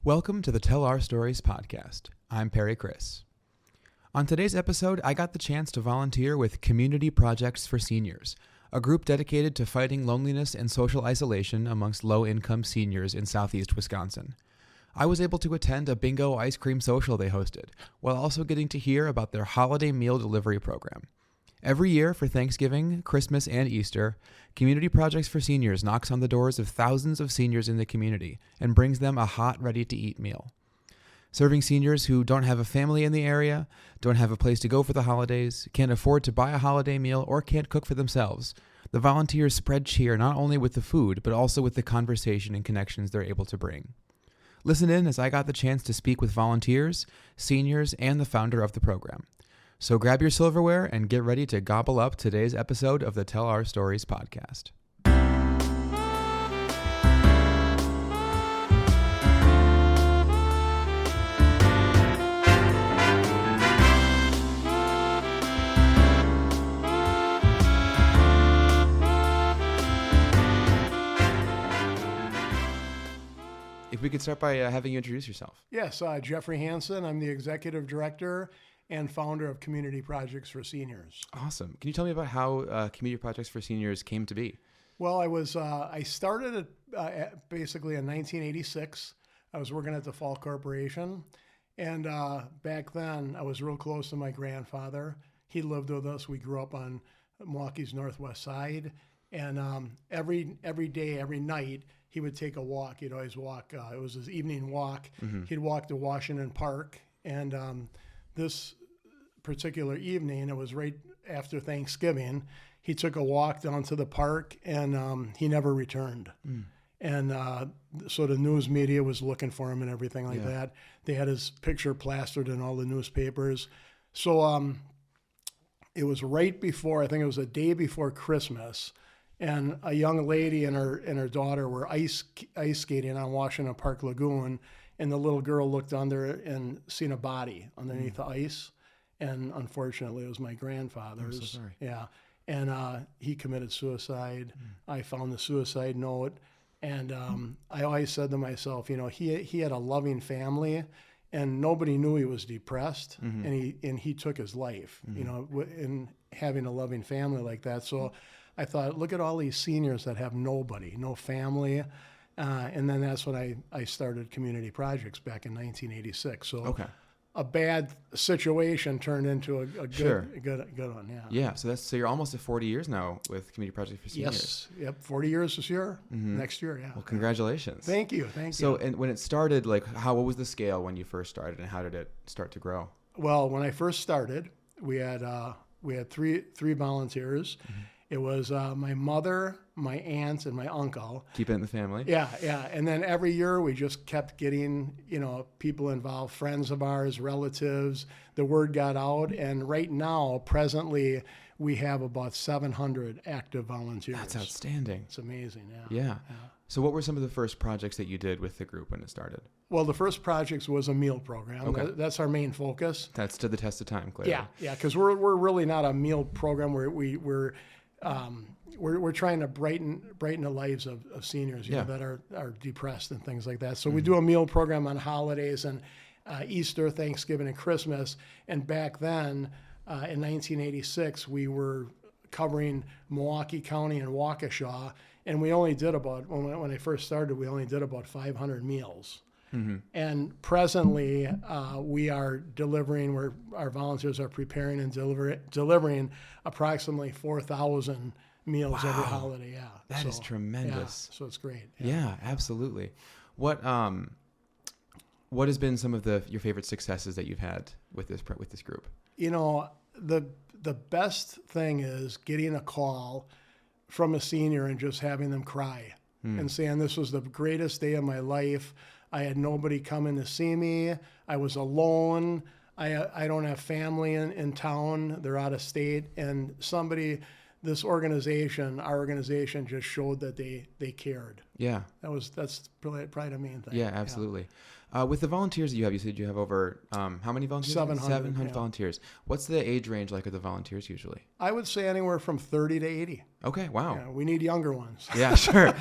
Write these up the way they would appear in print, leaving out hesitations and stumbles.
Welcome to the Tell Our Stories podcast. I'm Perry Chris. On today's episode, I got the chance to volunteer with Community Projects for Seniors, a group dedicated to fighting loneliness and social isolation amongst low-income seniors in southeast Wisconsin. I was able to attend a bingo ice cream social they hosted, while also getting to hear about their holiday meal delivery program. Every year for Thanksgiving, Christmas, and Easter, Community Projects for Seniors knocks on the doors of thousands of seniors in the community and brings them a hot, ready-to-eat meal. Serving seniors who don't have a family in the area, don't have a place to go for the holidays, can't afford to buy a holiday meal, or can't cook for themselves, the volunteers spread cheer not only with the food, but also with the conversation and connections they're able to bring. Listen in as I got the chance to speak with volunteers, seniors, and the founder of the program. So grab your silverware and get ready to gobble up today's episode of the Tell Our Stories podcast. If we could start by having you introduce yourself. Yes, Jeffrey Hansen. I'm the executive director and founder of Community Projects for Seniors. Awesome. Can you tell me about how Community Projects for Seniors came to be? Well, I started it basically in 1986. I was working at the Fall Corporation, and back then I was real close to my grandfather. He lived with us. We grew up on Milwaukee's northwest side, and every day, every night, he would take a walk. He'd always walk. It was his evening walk. Mm-hmm. He'd walk to Washington Park, and this particular evening, it was right after Thanksgiving, he took a walk down to the park, and he never returned. Mm. And so the news media was looking for him and everything like that. They had his picture plastered in all the newspapers. So it was right before, I think it was a day before Christmas, and a young lady and her daughter were ice skating on Washington Park Lagoon, and the little girl looked under and seen a body underneath the ice. And unfortunately, it was my grandfather's. I'm so sorry. Yeah. And he committed suicide. I found the suicide note. And I always said to myself, you know, he had a loving family, and nobody knew he was depressed. Mm-hmm. And he took his life, you know, in having a loving family like that. So I thought, look at all these seniors that have nobody, no family. And then that's when I started Community Projects back in 1986. So a bad situation turned into a good one. Yeah. Yeah. So you're almost at 40 years now with Community Projects for Seniors. Yes. Yep. 40 years this year. Mm-hmm. Next year. Yeah. Well, congratulations. Thank you. So, and when it started, what was the scale when you first started, and how did it start to grow? Well, when I first started, we had three volunteers. Mm-hmm. It was my mother, my aunt, and my uncle. Keep it in the family. Yeah. And then every year we just kept getting, people involved, friends of ours, relatives. The word got out, and right now, presently, we have about 700 active volunteers. That's outstanding. It's amazing. Yeah. So what were some of the first projects that you did with the group when it started? Well, the first project was a meal program. Okay. That's our main focus. That stood the test of time, clearly. Yeah, because we're really not a meal program. We're trying to brighten the lives of seniors that are depressed and things like that. So we do a meal program on holidays and Easter, Thanksgiving, and Christmas. And back then, in 1986, we were covering Milwaukee County and Waukesha, and we only did when I first started, we only did about 500 meals. Mm-hmm. And presently, we are delivering, our volunteers are preparing and delivering approximately 4,000 meals every holiday. Yeah, that is tremendous. Yeah, so it's great. Yeah, absolutely. What has been some of your favorite successes that you've had with this group? The best thing is getting a call from a senior and just having them cry and saying, this was the greatest day of my life. I had nobody coming to see me. I was alone. I don't have family in town. They're out of state. And our organization just showed that they cared. Yeah. That's probably the main thing. Yeah, absolutely. With the volunteers that you have, you said you have over, how many volunteers? 700. Yeah. volunteers. What's the age range like of the volunteers usually? I would say anywhere from 30 to 80. Okay, wow. Yeah, we need younger ones. Yeah, sure.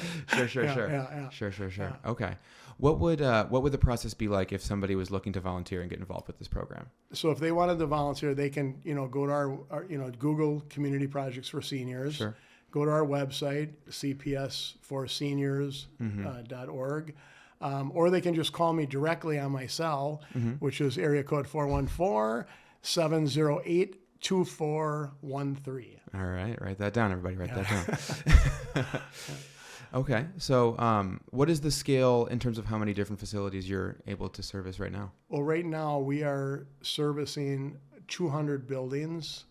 Sure. Yeah. Sure. Yeah. Okay. What would the process be like if somebody was looking to volunteer and get involved with this program? So if they wanted to volunteer, they can, go to our Google Community Projects for Seniors. Sure. Go to our website, cpsforseniors.org. Or they can just call me directly on my cell, which is area code 414-708-2413. All right. Write that down, everybody. Write that down. Okay. So what is the scale in terms of how many different facilities you're able to service right now? Well, right now we are servicing 200 buildings.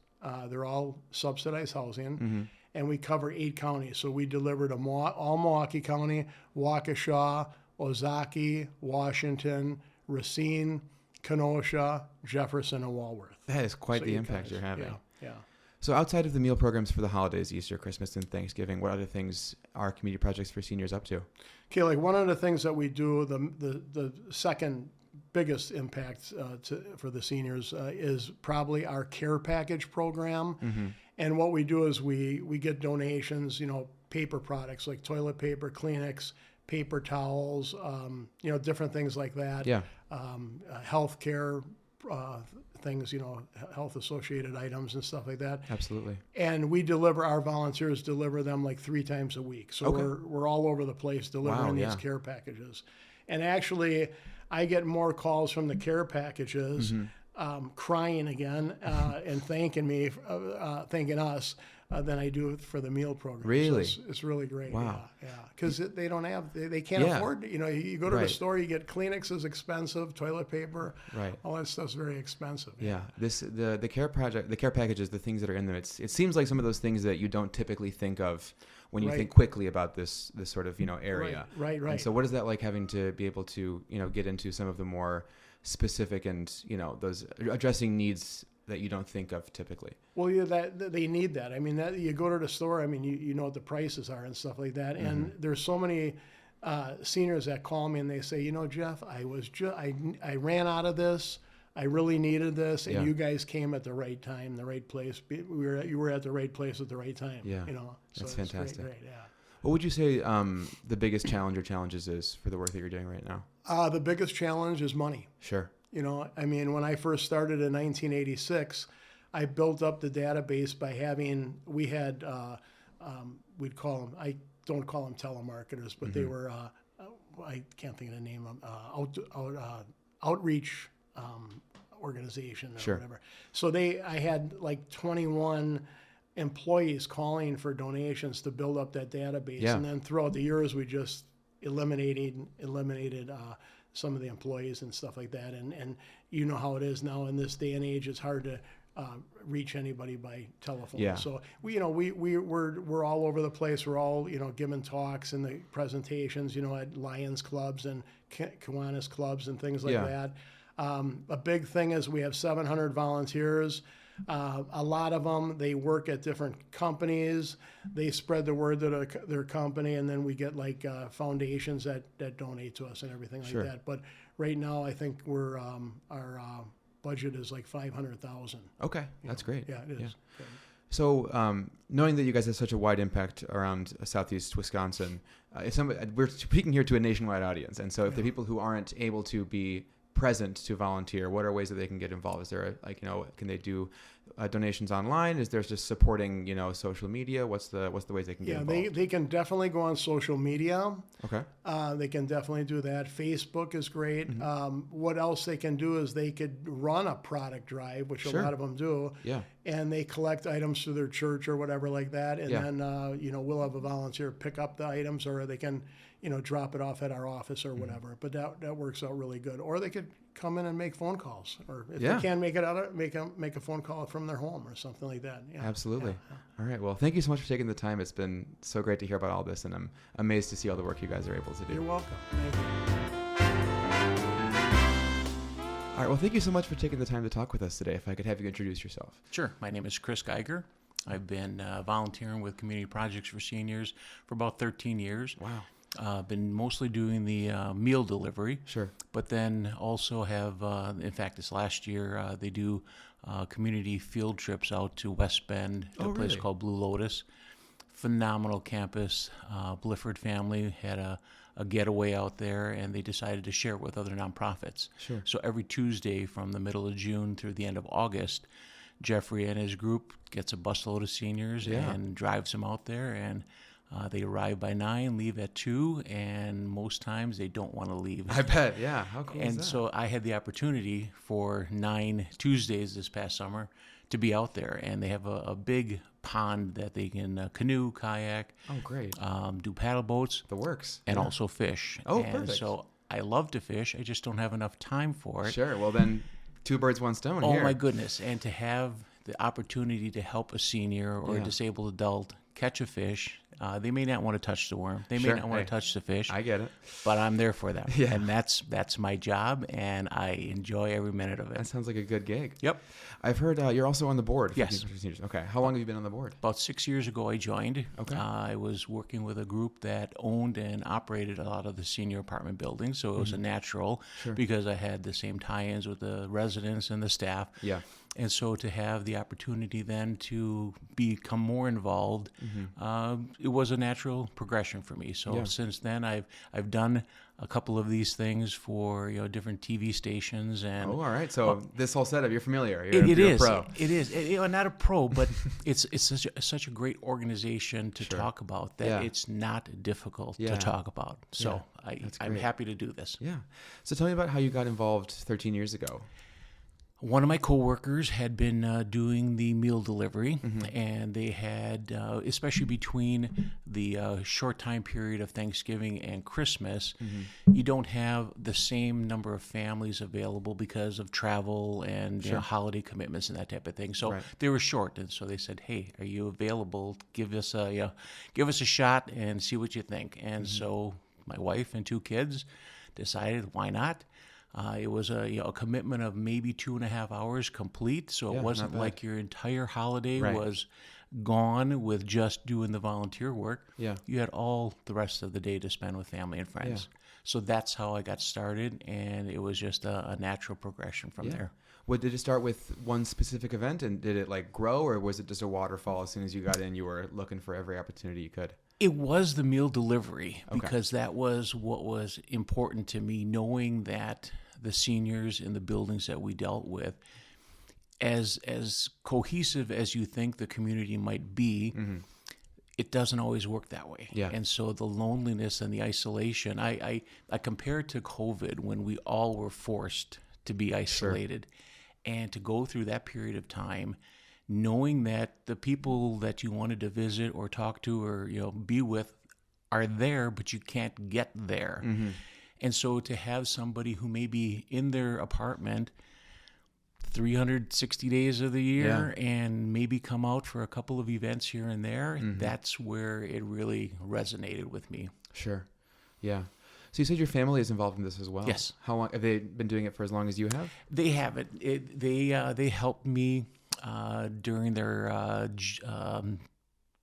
They're all subsidized housing. And we cover 8 counties. So we deliver to all Milwaukee County, Waukesha, Ozaukee, Washington, Racine, Kenosha, Jefferson, and Walworth. That is quite So the 8 impact counties. you're having. Yeah. So outside of the meal programs for the holidays, Easter, Christmas, and Thanksgiving, what other things are Community Projects for Seniors up to? Okay, like one of the things that we do, the second biggest impact for the seniors is probably our care package program. And what we do is we get donations, paper products like toilet paper, Kleenex, paper towels, different things like that. Yeah. Healthcare things, health associated items and stuff like that. Absolutely. And our volunteers deliver them like 3 times a week. So we're all over the place delivering these care packages. And actually, I get more calls from the care packages crying again and thanking us than I do for the meal program. Really? So it's really great. Wow. Yeah. Because they don't have, they can't afford, you go to the store, you get Kleenex is expensive, toilet paper, all that stuff's very expensive. Yeah. The care packages, the things that are in them, it seems like some of those things that you don't typically think of when you think quickly about this sort of, area. Right. And so what is that like, having to be able to, get into some of the more specific and, those addressing needs that you don't think of typically? Well, yeah, they need that. I mean, you go to the store, I mean, you know what the prices are and stuff like that. And there's so many seniors that call me and they say, Jeff, I ran out of this. I really needed this, and you guys came at the right time, the right place. You were at the right place at the right time. Yeah, so that's fantastic. Great, yeah. What would you say the biggest challenge or challenges is for the work that you're doing right now? The biggest challenge is money. Sure. I mean, when I first started in 1986, I built up the database by we had, we'd call them, I don't call them telemarketers, but they were, I can't think of the name of them, outreach organization or whatever. So I had like 21 employees calling for donations to build up that database. Yeah. And then throughout the years, we just eliminated some of the employees and stuff like that. And you know how it is now in this day and age, it's hard to reach anybody by telephone. Yeah. So we're all over the place. We're all, giving talks and the presentations, at Lions clubs and Kiwanis clubs and things like that. A big thing is we have 700 volunteers. A lot of them, they work at different companies. They spread the word to their company, and then we get like foundations that donate to us and everything like that. But right now, I think our budget is like $500,000. Okay, that's great. Yeah, it is. Yeah. So, knowing that you guys have such a wide impact around Southeast Wisconsin, we're speaking here to a nationwide audience, and so if the people who aren't able to be present to volunteer, what are ways that they can get involved? Is there can they do donations online? Is there just supporting social media? What's the ways they can get involved? Yeah, they can definitely go on social media. Okay. They can definitely do that. Facebook is great. What else they can do is they could run a product drive, which a lot of them do. Yeah. And they collect items through their church or whatever like that, and then we'll have a volunteer pick up the items, or they can drop it off at our office or whatever. But that works out really good. Or they could come in and make phone calls, or if they can't make it out, make a phone call from their home or something like that. Yeah. Absolutely. Yeah. All right. Well, thank you so much for taking the time. It's been so great to hear about all this, and I'm amazed to see all the work you guys are able to do. You're welcome. Thank you. All right. Well, thank you so much for taking the time to talk with us today. If I could have you introduce yourself. Sure. My name is Chris Geiger. I've been volunteering with Community Projects for Seniors for about 13 years. Wow. Been mostly doing the meal delivery. Sure. But then also have, in fact, this last year, they do community field trips out to West Bend, to Oh, a place really? called Blue Lotus. Phenomenal campus. Blifford family had a getaway out there, and they decided to share it with other nonprofits. Sure. So every Tuesday from the middle of June through the end of August, Jeffrey and his group gets a busload of seniors Yeah. and drives them out there, and they arrive by 9, leave at 2, and most times they don't want to leave. I bet. Yeah. How cool is And that? so I had the opportunity for 9 Tuesdays this past summer to be out there, and they have a big pond that they can canoe, kayak, Oh, great. do paddle boats, The works. and Yeah. also fish. Oh, and perfect. so I love to fish. I just don't have enough time for it. Sure. Well, then, two birds, one stone Oh here. my goodness! And to have the opportunity to help a senior or Yeah. a disabled adult catch a fish, they may not want to touch the worm. They Sure. may not want Hey, to touch the fish. I get it. But I'm there for them. Yeah. And that's my job, and I enjoy every minute of That it. sounds like a good gig. Yep. I've heard you're also on the board. for Yes. Teachers for Seniors. Okay. How long have you been on the board? About 6 years ago, I joined. Okay. I was working with a group that owned and operated a lot of the senior apartment buildings, so it was a natural Mm-hmm. Sure. because I had the same tie-ins with the residents and the staff. Yeah. And so to have the opportunity then to become more involved, it was a natural progression for me. So Mm-hmm. Yeah. since then, I've done a couple of these things for different TV stations, and Oh, all right. So this whole setup, you're familiar. it You're a is. pro. It is. Not a pro, but it's such a great organization to Sure. talk about that Yeah. it's not difficult Yeah. to talk about. So That's I'm great. happy to do this. Yeah. So tell me about how you got involved 13 years ago. One of my coworkers had been doing the meal delivery, Mm-hmm. and they had, especially between the short time period of Thanksgiving and Christmas, Mm-hmm. you don't have the same number of families available because of travel and holiday commitments and that type of thing. So Right. they were short, and so they said, "Hey, are you available? Give us a shot and see what you think." And Mm-hmm. so my wife and 2 kids decided, why not? It was a commitment of maybe 2.5 hours complete, so Yeah, it wasn't not bad. like your entire holiday Right. was gone with just doing the volunteer work. Yeah. You had all the rest of the day to spend with family and friends. So that's how I got started, and it was just a natural progression from there. What, did it start with one specific event, and did it like grow, or was it just a waterfall? As soon as you got in, you were looking for every opportunity you could? It was the meal delivery Okay. because that was what was important to me, knowing that the seniors in the buildings that we dealt with, as cohesive as you think the community might be, it doesn't always work that way. Yeah. And so the loneliness and the isolation, I compare it to COVID when we all were forced to be isolated and to go through that period of time knowing that the people that you wanted to visit or talk to or be with are there, but you can't get there. And so to have somebody who may be in their apartment 360 days of the year and maybe come out for a couple of events here and there, that's where it really resonated with me. Sure. Yeah. So you said your family is involved in this as well. Yes. How long have they been doing it for? As long as you have? They have it. They helped me during their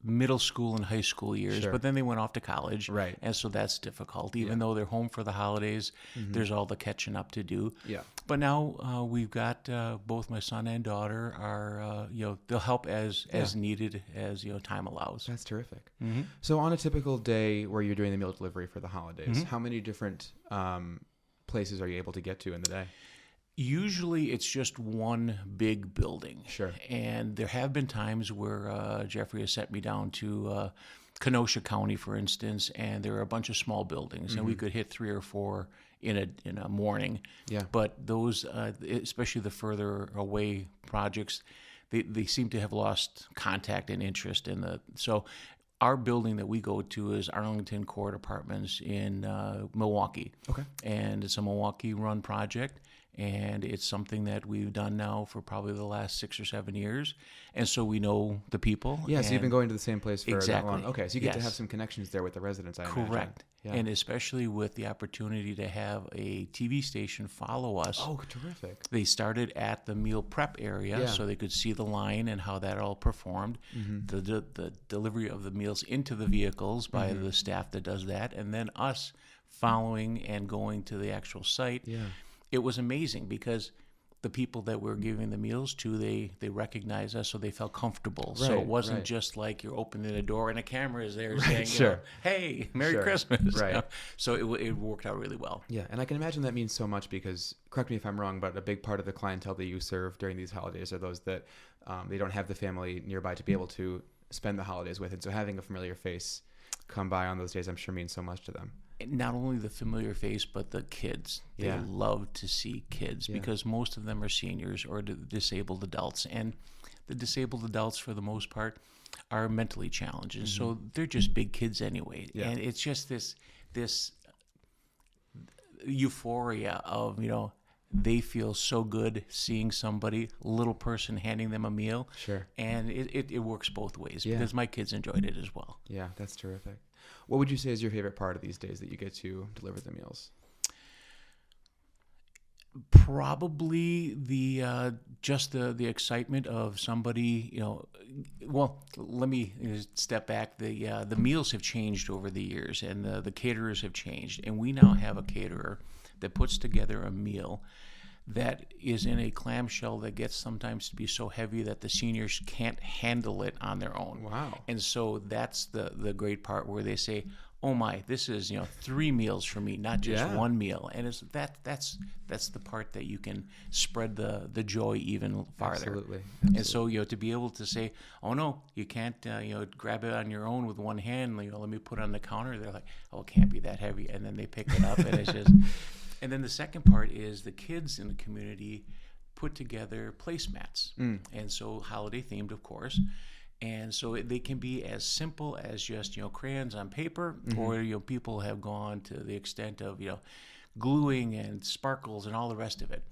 middle school and high school years, Sure. but then they went off to college. Right. And so that's difficult. Even though they're home for the holidays, there's all the catching up to do. Yeah. But now we've got both my son and daughter are, they'll help as needed as, time allows. That's terrific. So on a typical day where you're doing the meal delivery for the holidays, how many different places are you able to get to in the day? Usually it's just one big building. Sure. And there have been times where Jeffrey has sent me down to Kenosha County, for instance, and there are a bunch of small buildings, and we could hit 3 or 4 in a morning. Yeah. But those, especially the further away projects, they seem to have lost contact and interest in the. So our building that we go to is Arlington Court Apartments in Milwaukee. Okay. And it's a Milwaukee-run project. And it's something that we've done now for probably the last 6 or 7 years. And so we know the people. Yeah, so you've been and- going to the same place for that Exactly. long. Okay, so you get to Yes. have some connections there with the residents, I imagine. Correct. Yeah. And especially with the opportunity to have a TV station follow us. Oh, terrific. They started at the meal prep area Yeah. so they could see the line and how that all performed. The delivery of the meals into the vehicles by the staff that does that, and then us following and going to the actual site. Yeah. It was amazing because the people that we're giving the meals to, they recognized us, so they felt comfortable. So Right, it wasn't right. just like you're opening a door and a camera is there saying, sure. hey, Merry Sure, Christmas. right. So it worked out really well. Yeah, and I can imagine that means so much because, correct me if I'm wrong, but a big part of the clientele that you serve during these holidays are those that they don't have the family nearby to be able to spend the holidays with. And so having a familiar face come by on those days, I'm sure means so much to them. Not only the familiar face, but the kids. They Yeah. love to see kids Yeah. because most of them are seniors or disabled adults. And the disabled adults, for the most part, are mentally challenged. And so they're just big kids anyway. Yeah. And it's just this euphoria of, they feel so good seeing somebody, little person handing them a meal. Sure. And it works both ways Yeah. because my kids enjoyed it as well. Yeah, that's terrific. What would you say is your favorite part of these days that you get to deliver the meals? Probably the just the excitement of somebody, well, let me step back. The meals have changed over the years, and the caterers have changed, and we now have a caterer that puts together a meal that is in a clamshell that gets sometimes to be so heavy that the seniors can't handle it on their own. Wow. And so that's the great part where they say, oh my, this is 3 meals for me, not just Yeah. one meal. And it's that's the part that you can spread the joy even farther. Absolutely. And so to be able to say, oh no, you can't grab it on your own with one hand. Let me put it on the counter. They're like, oh, it can't be that heavy, and then they pick it up, and it's just. And then the second part is the kids in the community put together placemats, and so holiday themed, of course. And so they can be as simple as just crayons on paper, or people have gone to the extent of gluing and sparkles and all the rest of it.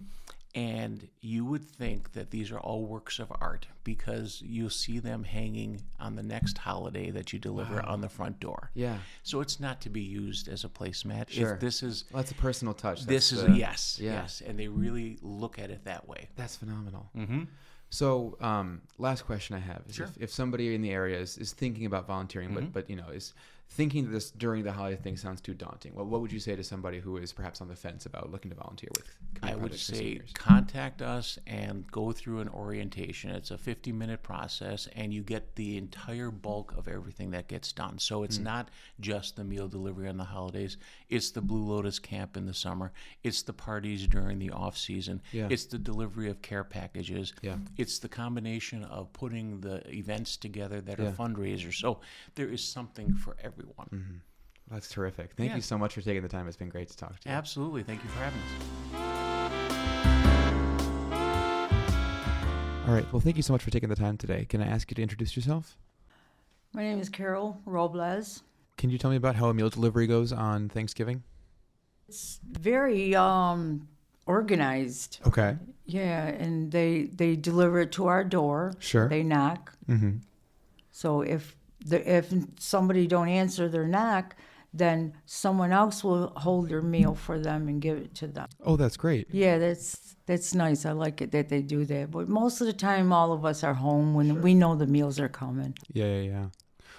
And you would think that these are all works of art because you'll see them hanging on the next holiday that you deliver on the front door. Yeah. So it's not to be used as a placemat. Sure. This is Well, that's a personal touch. this That's is the- yes, yeah. yes, and they really look at it that way. That's phenomenal. Mm-hmm. So, last question I have is Sure. if somebody in the area is thinking about volunteering, but is thinking that this during the holiday thing sounds too daunting, what would you say to somebody who is perhaps on the fence about looking to volunteer with I Community would Projects for say Seniors? contact us and go through an orientation. It's a 50-minute process, and you get the entire bulk of everything that gets done. So it's not just the meal delivery on the holidays. It's the Blue Lotus camp in the summer. It's the parties during the off season. Yeah. It's the delivery of care packages. Yeah. It's the combination of putting the events together that Yeah. are fundraisers. So there is something for everyone. That's terrific. Thank Yeah. you so much for taking the time. It's been great to talk to you. Absolutely. Thank you for having us. All right. Well, thank you so much for taking the time today. Can I ask you to introduce yourself? My name is Carol Robles. Can you tell me about how a meal delivery goes on Thanksgiving? It's very organized. Okay. Yeah, and they deliver it to our door. Sure. They knock. Mm-hmm. So if somebody don't answer their knock, then someone else will hold their meal for them and give it to them. Oh, that's great. Yeah, that's nice. I like it that they do that. But most of the time, all of us are home when we know the meals are coming. Yeah.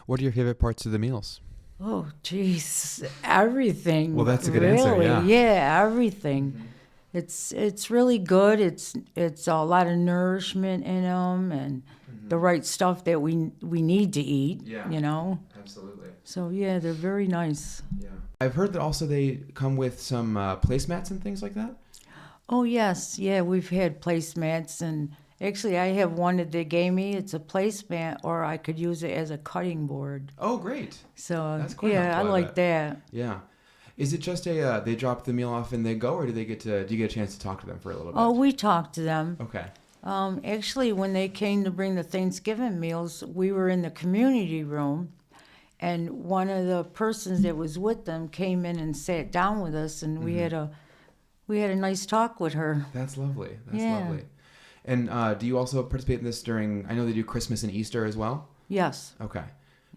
What are your favorite parts of the meals? Oh, jeez, everything. Well, that's a good really. answer, yeah. Everything. It's really good. It's a lot of nourishment in them and the right stuff that we need to eat. Yeah. Absolutely. So yeah, they're very nice. Yeah. I've heard that also they come with some placemats and things like that. Oh yes, yeah, we've had placemats, and actually I have one that they gave me. It's a placemat, or I could use it as a cutting board. Oh, great. So That's quite yeah, I helpful, I like bet. that. Yeah. Is it just they drop the meal off and they go, or do you get a chance to talk to them for a little bit? Oh, we talked to them. Okay. Actually, when they came to bring the Thanksgiving meals, we were in the community room, and one of the persons that was with them came in and sat down with us, and we had a we had a nice talk with her. That's lovely. That's Yeah. lovely. And do you also participate in this during, I know they do Christmas and Easter as well? Yes. Okay.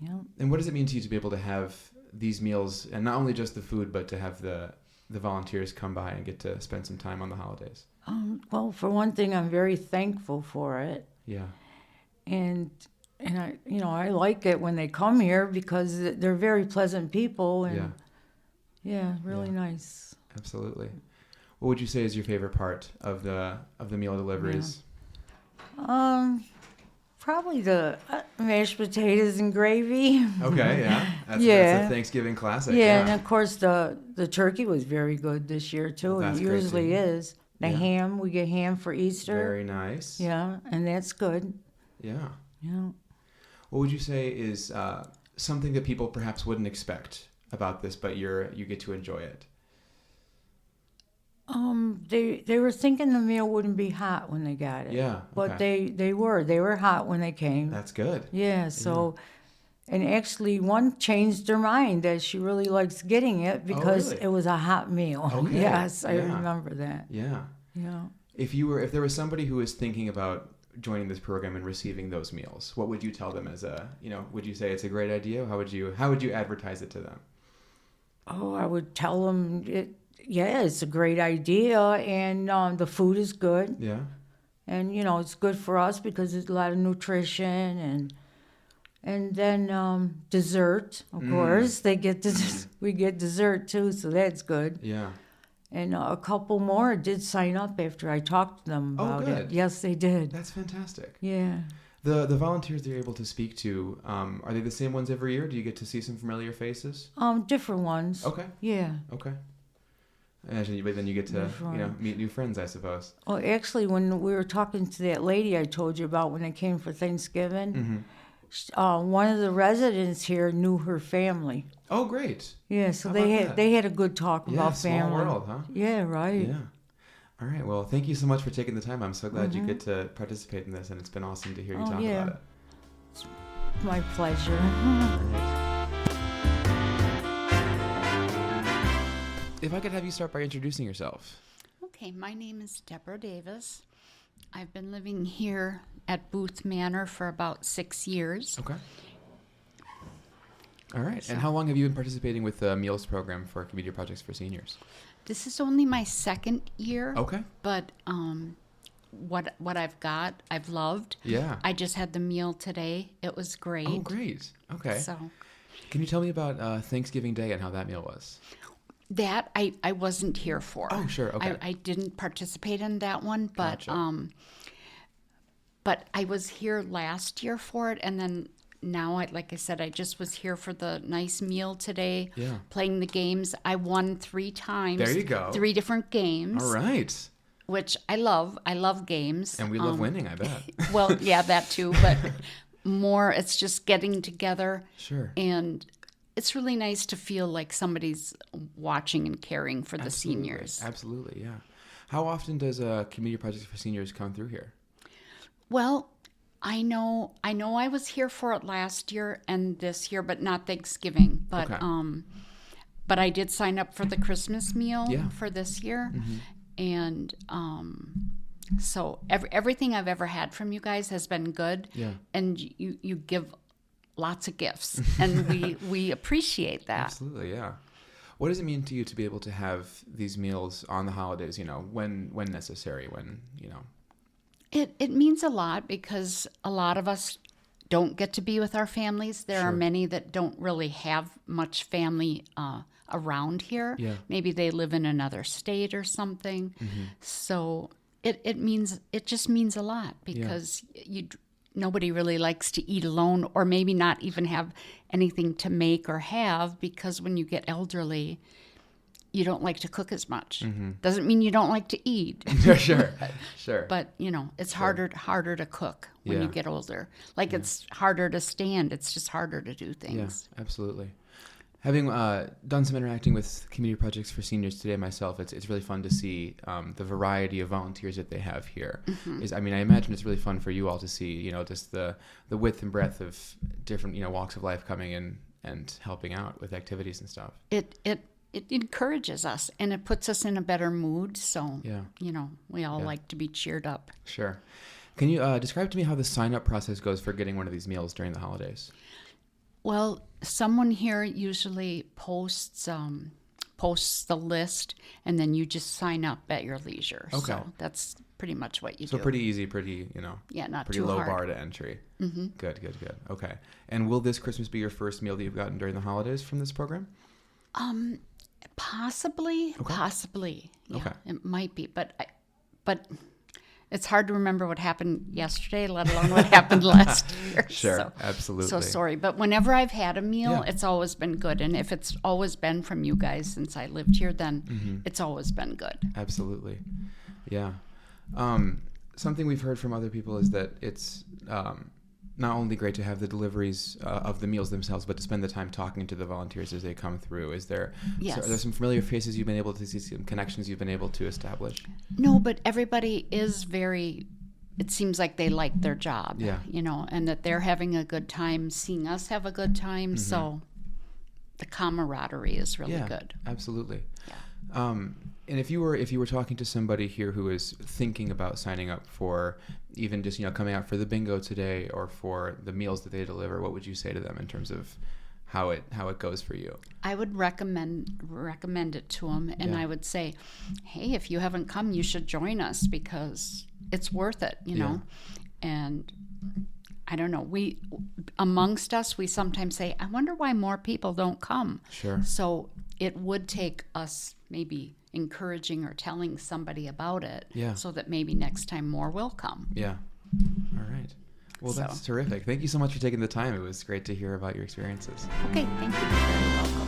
Yeah. And what does it mean to you to be able to have these meals, and not only just the food, but to have the volunteers come by and get to spend some time on the holidays? Well, for one thing, I'm very thankful for it, Yeah. and I, I like it when they come here because they're very pleasant people, and really Yeah. nice. Absolutely. What would you say is your favorite part of the meal deliveries? Probably the mashed potatoes and gravy. Okay, yeah. That's Yeah. a Thanksgiving classic. Yeah, and of course the turkey was very good this year too. That's It great to usually hear. is. The Yeah. ham, we get ham for Easter. Very nice. Yeah, and that's good. Yeah. Yeah. What would you say is something that people perhaps wouldn't expect about this, but you get to enjoy it? They were thinking the meal wouldn't be hot when they got it. Yeah, But okay. they were hot when they came. That's good. Yeah, so and actually one changed her mind that she really likes getting it because really? it was a hot meal. Okay, Yes, I yeah. remember that. Yeah. Yeah. If there was somebody who was thinking about joining this program and receiving those meals, what would you tell them would you say it's a great idea? How would you advertise it to them? Oh, I would tell them it's a great idea, and the food is good, Yeah. and it's good for us because there's a lot of nutrition, and then dessert, of course. They get we get dessert too, so that's good. Yeah. And a couple more did sign up after I talked to them Oh, about good. it. Yes, they did. That's fantastic. Yeah. The volunteers that you're able to speak to, are they the same ones every year? Do you get to see some familiar faces? Different ones. Okay. Yeah. Okay. But then you get to Different. meet new friends, I suppose. Well, actually, when we were talking to that lady I told you about when they came for Thanksgiving, one of the residents here knew her family. Oh, great. Yeah, so How they about had that? they had a good talk Yeah, about small family. world, huh? Yeah, right. Yeah. All right. Well, thank you so much for taking the time. I'm so glad you get to participate in this, and it's been awesome to hear you Oh, talk yeah. about it. My pleasure. If I could have you start by introducing yourself. Okay, my name is Deborah Davis. I've been living here at Booth Manor for about 6 years. Okay. All right. And how long have you been participating with the Meals program for Community Projects for Seniors? This is only my second year, Okay. but what I've got, I've loved. Yeah. I just had the meal today. It was great. Oh, great. Okay. So Can you tell me about Thanksgiving Day and how that meal was? that I wasn't here for. Oh, sure. Okay. I didn't participate in that one, but Gotcha. but I was here last year for it, and then now, like I said, I just was here for the nice meal today. Yeah. Playing the games, I won 3 times. There you go. 3 different games. All right. Which I love. I love games. And we love winning, I bet. Well, yeah, that too, but more it's just getting together. Sure. And it's really nice to feel like somebody's watching and caring for the seniors. Absolutely, yeah. How often does Community Projects for Seniors come through here? Well, I know I was here for it last year and this year, but not Thanksgiving. But Okay. but I did sign up for the Christmas meal Yeah. for this year. And so everything I've ever had from you guys has been good. Yeah. And you give lots of gifts, and we appreciate that. Absolutely, yeah. What does it mean to you to be able to have these meals on the holidays, when necessary, It means a lot because a lot of us don't get to be with our families. There are many that don't really have much family around here. Yeah. Maybe they live in another state or something. So it just means a lot because nobody really likes to eat alone, or maybe not even have anything to make or have, because when you get elderly, you don't like to cook as much. Doesn't mean you don't like to eat. Sure. But it's harder to cook when Yeah. you get older. Like it's harder to stand. It's just harder to do Yeah, things. absolutely. Having done some interacting with Community Projects for Seniors today myself, it's really fun to see the variety of volunteers that they have here. I imagine it's really fun for you all to see, just the width and breadth of different, walks of life coming in and helping out with activities and stuff. it encourages us and it puts us in a better mood. So, Yeah. we all like to be cheered up. Sure. Can you describe to me how the sign-up process goes for getting one of these meals during the holidays? Well, someone here usually posts the list, and then you just sign up at your leisure. Okay. So that's pretty much what you So do. pretty easy, pretty, Yeah, not pretty too low hard. bar to entry. Mm-hmm. Good. Okay. And will this Christmas be your first meal that you've gotten during the holidays from this program? Possibly. Yeah, Okay. it might be, but it's hard to remember what happened yesterday, let alone what happened last year. Sure, absolutely. So sorry, but whenever I've had a meal, Yeah. it's always been good, and if it's always been from you guys since I lived here, then it's always been good. Absolutely. Yeah. Something we've heard from other people is that it's not only great to have the deliveries of the meals themselves, but to spend the time talking to the volunteers as they come through. Are there some familiar faces you've been able to see, some connections you've been able to establish? No, but everybody is it seems like they like their job, Yeah. And that they're having a good time seeing us have a good time. So the camaraderie is really good. Absolutely. Yeah. And if you were talking to somebody here who is thinking about signing up for even just coming out for the bingo today or for the meals that they deliver, what would you say to them in terms of how it goes for you? I would recommend it to them, and Yeah. I would say, hey, if you haven't come, you should join us because it's worth it, Yeah. And I don't know, amongst us, we sometimes say, I wonder why more people don't come. Sure. So it would take us maybe encouraging or telling somebody about it, Yeah. so that maybe next time more will come. Yeah. All right. Well, So- that's terrific. Thank you so much for taking the time. It was great to hear about your experiences. Okay, thank you. You're very welcome.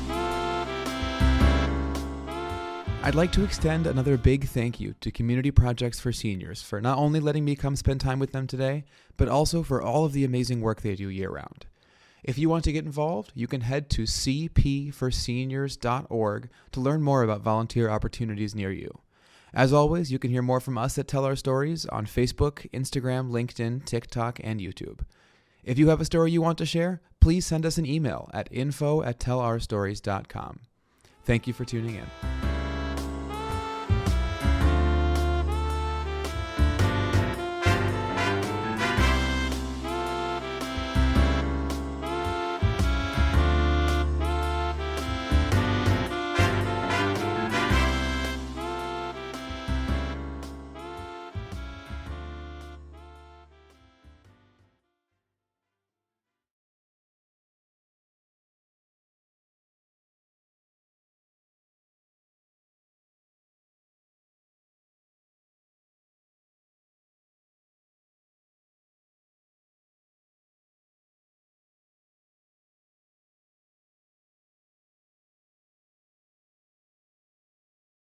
I'd like to extend another big thank you to Community Projects for Seniors for not only letting me come spend time with them today, but also for all of the amazing work they do year-round. If you want to get involved, you can head to cpforseniors.org to learn more about volunteer opportunities near you. As always, you can hear more from us at Tell Our Stories on Facebook, Instagram, LinkedIn, TikTok, and YouTube. If you have a story you want to share, please send us an email at info@tellourstories.com. Thank you for tuning in.